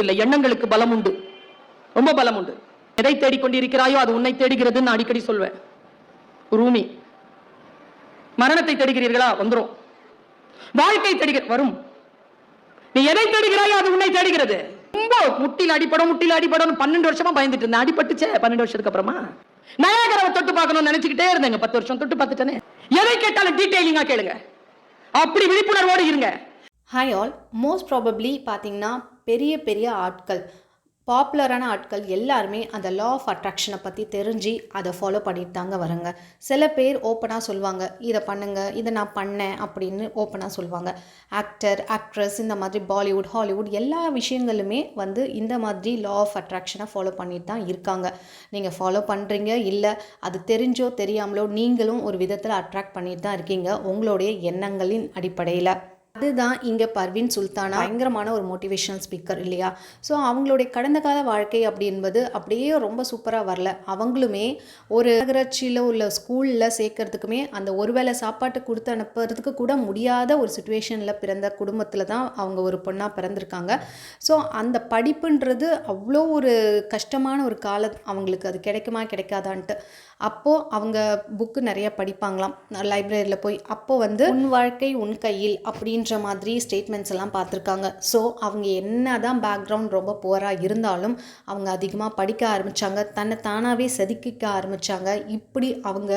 இல்லை, எண்ணங்களுக்கு பலம் உண்டு, ரொம்ப பலம் உண்டு. எதை தேடிக்கொண்டிருக்கிறாயோ அது உன்னை தேடுகிறதுன்னு அடிக்கடி சொல்வேன். ரூமி. மரணத்தை தேடுகிறீர்களா? வந்துரும். வாழ்க்கை தேடுகிற வரும். நீ எதை தேடுகிறாயோ அது உன்னை தேடுகிறது. ரொம்ப முட்டில் அடிப்படும் 12 வருஷமா பயந்துட்டு இருந்தேன். அடிபட்டுச்சே 12 வருஷத்துக்கு அப்புறமா. நயாகராவை தொட்டு பார்க்கணும்னு நினைச்சுக்கிட்டே இருந்தேங்க. 10 வருஷம் தொட்டு பார்த்துட்டேனே. எதை கேட்டாலும் டீடைலிங்கா கேளுங்க. அப்படி விழிப்புணர்வோடு இருங்க. Hi all. மோஸ்ட் ப்ராபப்ளி பார்த்தீங்கன்னா பெரிய ஆட்கள், பாப்புலரான ஆட்கள் எல்லாருமே அந்த லா ஆஃப் அட்ராக்ஷனை பற்றி தெரிஞ்சு அதை ஃபாலோ பண்ணிட்டு தாங்க வராங்க. சில பேர் ஓப்பனாக சொல்லுவாங்க, இதை பண்ணுங்க, இதை நான் பண்ணேன் அப்படின்னு ஓப்பனாக சொல்லுவாங்க. ஆக்டர், ஆக்ட்ரஸ், இந்த மாதிரி பாலிவுட், ஹாலிவுட் எல்லா விஷயங்களுமே இந்த மாதிரி லா ஆஃப் அட்ராக்ஷனை ஃபாலோ பண்ணிட்டு தான் இருக்காங்க. நீங்கள் ஃபாலோ பண்ணுறீங்க இல்லை, அது தெரிஞ்சோ தெரியாமலோ நீங்களும் ஒரு விதத்தில் அட்ராக்ட் பண்ணிட்டு தான் இருக்கீங்க உங்களுடைய எண்ணங்களின் அடிப்படையில். அதுதான் இங்கே பர்வீன் சுல்தானா பயங்கரமான ஒரு மோட்டிவேஷனல் ஸ்பீக்கர் இல்லையா? ஸோ அவங்களுடைய கடந்த கால வாழ்க்கை அப்படின்பது அப்படியே ரொம்ப சூப்பராக வரல. அவங்களுமே ஒரு நகராட்சியில் உள்ள ஸ்கூலில் சேர்க்கறதுக்குமே அந்த ஒருவேளை சாப்பாட்டு கொடுத்து அனுப்புறதுக்கு கூட முடியாத ஒரு சுச்சுவேஷனில் பிறந்த குடும்பத்தில் தான் அவங்க ஒரு பொண்ணாக பிறந்திருக்காங்க. ஸோ அந்த படிப்புன்றது அவ்வளோ ஒரு கஷ்டமான ஒரு காலம் அவங்களுக்கு. அது கிடைக்குமா கிடைக்காதான்ட்டு அப்போது அவங்க புக்கு நிறைய படிப்பாங்களாம் லைப்ரரியில் போய். அப்போது உன் வாழ்க்கை உன் கையில் அப்படின்ற மாதிரி ஸ்டேட்மெண்ட்ஸ் எல்லாம் பார்த்துருக்காங்க. ஸோ அவங்க என்ன தான் பேக்ரவுண்ட் ரொம்ப புவராக இருந்தாலும் அவங்க அதிகமாக படிக்க ஆரம்பித்தாங்க, தன்னை தானாகவே செதுக்கிக்க ஆரம்பித்தாங்க. இப்படி அவங்க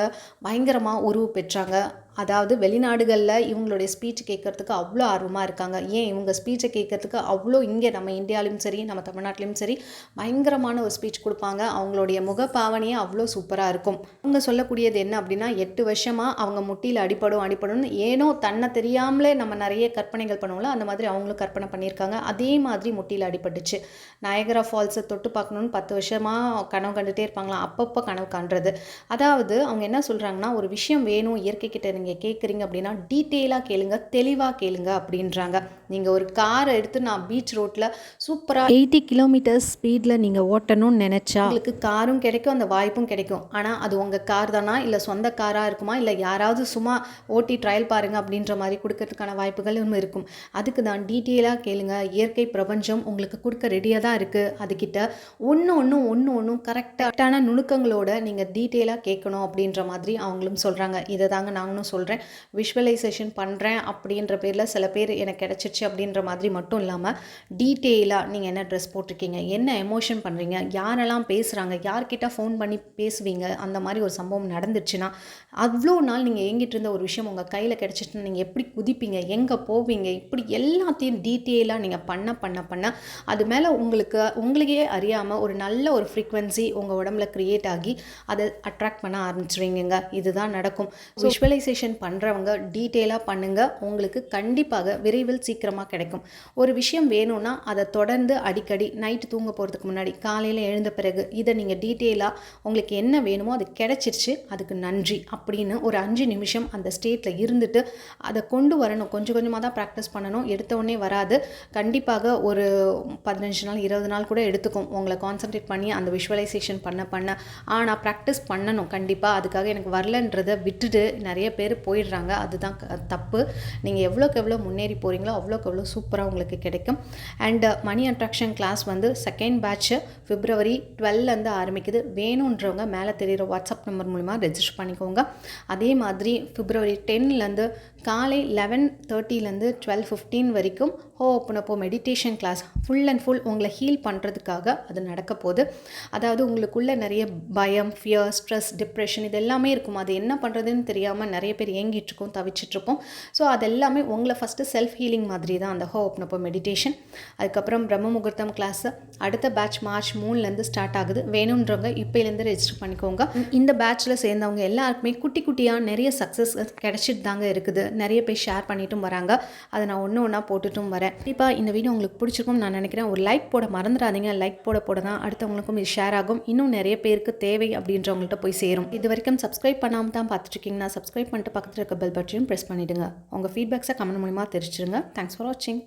பயங்கரமாக உருவு பெற்றாங்க. அதாவது வெளிநாடுகளில் இவங்களுடைய ஸ்பீச் கேட்குறதுக்கு அவ்வளோ ஆர்வமாக இருக்காங்க. ஏன் இவங்க ஸ்பீச்சை கேட்குறதுக்கு அவ்வளோ இங்கே நம்ம இந்தியாவிலும் சரி நம்ம தமிழ்நாட்டிலையும் சரி பயங்கரமான ஒரு ஸ்பீச் கொடுப்பாங்க. அவங்களுடைய முகப்பாவனையே அவ்வளோ சூப்பராக இருக்கும். அவங்க சொல்லக்கூடியது என்ன அப்படின்னா, 8 வருஷமாக அவங்க முட்டியில் அடிப்படும்னு ஏனோ தன்னை தெரியாமலே நம்ம நிறைய கற்பனைகள் பண்ணுவோம்ல, அந்த மாதிரி அவங்களும் கற்பனை பண்ணியிருக்காங்க. அதே மாதிரி முட்டியில் அடிபட்டுச்சு. நயகரா ஃபால்ஸை தொட்டு பார்க்கணுன்னு 10 வருஷமாக கனவு கண்டுகிட்டே இருப்பாங்களாம். அப்பப்போ கனவு காண்றது. அதாவது அவங்க என்ன சொல்கிறாங்கன்னா, ஒரு விஷயம் வேணும் இயற்கைக்கிட்ட நீங்கள் கேட்குறீங்க அப்படின்னா டீட்டெயிலாக கேளுங்க, தெளிவாக கேளுங்க அப்படின்றாங்க. நீங்கள் ஒரு காரை எடுத்து நான் பீச் ரோட்டில் சூப்பராக 80 கிலோமீட்டர்ஸ் ஸ்பீடில் நீங்கள் ஓட்டணும்னு நினச்சா உங்களுக்கு காரும் கிடைக்கும், அந்த வாய்ப்பும் கிடைக்கும். ஆனால் அது உங்கள் கார் தானா இல்லை சொந்த காராக இருக்குமா இல்லை யாராவது சும்மா ஓட்டி ட்ரையல் பாருங்கள் அப்படின்ற மாதிரி கொடுக்கறதுக்கான வாய்ப்புகளும் இருக்கும். அதுக்கு தான் டீட்டெயிலாக கேளுங்க. இயற்கை பிரபஞ்சம் உங்களுக்கு கொடுக்க ரெடியாக தான் இருக்குது. அதுக்கிட்ட ஒன்று கரெக்டான நுணுக்கங்களோட நீங்கள் டீட்டெயிலாக கேட்கணும் அப்படின்ற மாதிரி அவங்களும் சொல்கிறாங்க. இதை தாங்க நாங்களும் சொல்கிறேன். விஷுவலைசேஷன் பண்ணுறேன் அப்படின்ற பேரில் சில பேர் எனக்கு கிடச்சிருச்சு அப்படின்ற மாதிரி மட்டும் இல்லாமல் டீட்டெயிலாக நீங்கள் என்ன ட்ரெஸ் போட்டிருக்கீங்க, என்ன எமோஷன் பண்ணுறீங்க, யாரெல்லாம் பேசுகிறாங்க, யார்கிட்ட ஃபோன் பண்ணி பேசுவீங்க, அந்த மாதிரி ஒரு சம்பவம் நடந்துச்சுன்னா அவ்வளோ நாள் நீங்கள் ஏங்கிட்டு இருந்த ஒரு விஷயம் உங்கள் கையில் கிடச்சிச்சுன்னா நீங்கள் எப்படி குதிப்பீங்க, எங்கே போவீங்க, இப்படி எல்லாத்தையும் டீட்டெயிலாக நீங்கள் பண்ண அது மேலே உங்களுக்கே அறியாமல் ஒரு நல்ல ஒரு ஃப்ரீக்வன்சி உங்கள் உடம்புல க்ரியேட் ஆகி அதை அட்ராக்ட் பண்ண ஆரம்பிச்சிருவீங்க. இதுதான் நடக்கும். விஷுவலைசேஷன் பண்ணுறவங்க டீட்டெயிலாக பண்ணுங்கள். உங்களுக்கு கண்டிப்பாக விரைவில் சீக்கிரமாக கிடைக்கும். ஒரு விஷயம் வேணும்னா அதை தொடர்ந்து அடிக்கடி நைட்டு தூங்க போகிறதுக்கு முன்னாடி காலையில் எழுந்த பிறகு இதை நீங்கள் டீட்டெயிலாக உங்களுக்கு என்ன வேணுமோ அது கிடைச்சிருச்சு, அதுக்கு நன்றி அப்படின்னு ஒரு 5 நிமிஷம் அந்த ஸ்டேட்டில் இருந்துட்டு அதை கொண்டு வரணும். கொஞ்சம் கொஞ்சமாக தான் ப்ராக்டிஸ் பண்ணணும். எடுத்த உடனே வராது. கண்டிப்பாக ஒரு 15 நாள் 20 நாள் கூட எடுத்துக்கும் உங்களை கான்சன்ட்ரேட் பண்ணி அந்த விஷுவலைசேஷன் பண்ண ஆனால் ப்ராக்டிஸ் பண்ணணும் கண்டிப்பாக. அதுக்காக எனக்கு வரலன்றதை விட்டுட்டு நிறைய பேர் போயிடுறாங்க. அதுதான் தப்பு. நீங்கள் எவ்வளோக்கு எவ்வளோ முன்னேறி போகிறீங்களோ அவ்வளோக்கு எவ்வளோ சூப்பராக உங்களுக்கு கிடைக்கும். And money attraction class second batch February 12 ஆரம்பிக்குது. வேணுன்றவங்க மேலே தெரிகிற வாட்ஸ்அப் நம்பர் மூலிமா ரெஜிஸ்டர் பண்ணிக்கோங்க. அதே மாதிரி February 10 காலை 11:30 12:15 வரைக்கும் ஓப்பனப்போ meditation class full and full உங்களை ஹீல் பண்ணுறதுக்காக அது நடக்க போகுது. அதாவது உங்களுக்குள்ள நிறைய பயம், ஃபியர், ஸ்ட்ரெஸ், டிப்ரெஷன் இது எல்லாமே இருக்கும். அது என்ன பண்ணுறதுன்னு தெரியாமல் நிறைய பேர் ஏங்கிட்டுருக்கோம், தவிச்சிட்ருப்போம். ஸோ அதெல்லாமே உங்களை ஃபஸ்ட்டு செல்ஃப் ஹீலிங் மாதிரி தான் அந்த ஓப்பனப்போ மெடிடேஷன். அதுக்கப்புறம் பிரம்ம முகூர்த்தம் கிளாஸ் அடுத்த பேட்ச் March 3 ஸ்டார்ட் ஆகுது. வேணுன்றவங்க இப்போலேருந்து ரெஜிஸ்டர் பண்ணிக்கோங்க. இந்த பேட்சில் சேர்ந்தவங்க எல்லாருக்குமே குட்டியாக நிறைய சக்ஸஸ் கிடைச்சிட்டு தாங்க இருக்குது. நிறைய பேர் ஷேர் பண்ணிட்டும் வராங்க. அதை நான் ஒன்றா போட்டுட்டும் வரேன். கண்டிப்பாக இந்த வீடியோ உங்களுக்கு பிடிச்சிருக்கும்னு நான் நினைக்கிறேன். ஒரு லைக் போட மறந்துடாதீங்க. லைக் போட தான் அடுத்தவங்களுக்கும் இது ஷேர் ஆகும். இன்னும் நிறைய பேருக்கு தேவை அப்படின்றவங்கள்ட்ட போய் சேரும். இது வரைக்கும் சப்ஸ்கிரைப் பண்ணாமல் தான் பார்த்துட்ருக்கீங்கன்னா சப்ஸ்கிரைப் பண்ணிட்டு பக்கத்தில் இருக்க பெல் பட்டனையும் ப்ரெஸ் பண்ணிவிடுங்க. உங்கள் ஃபீட்பேக்ஸை கமெண்ட் மூலிமா தெரிவிச்சிருங்க. தேங்க்ஸ் ஃபார் வாட்சிங்.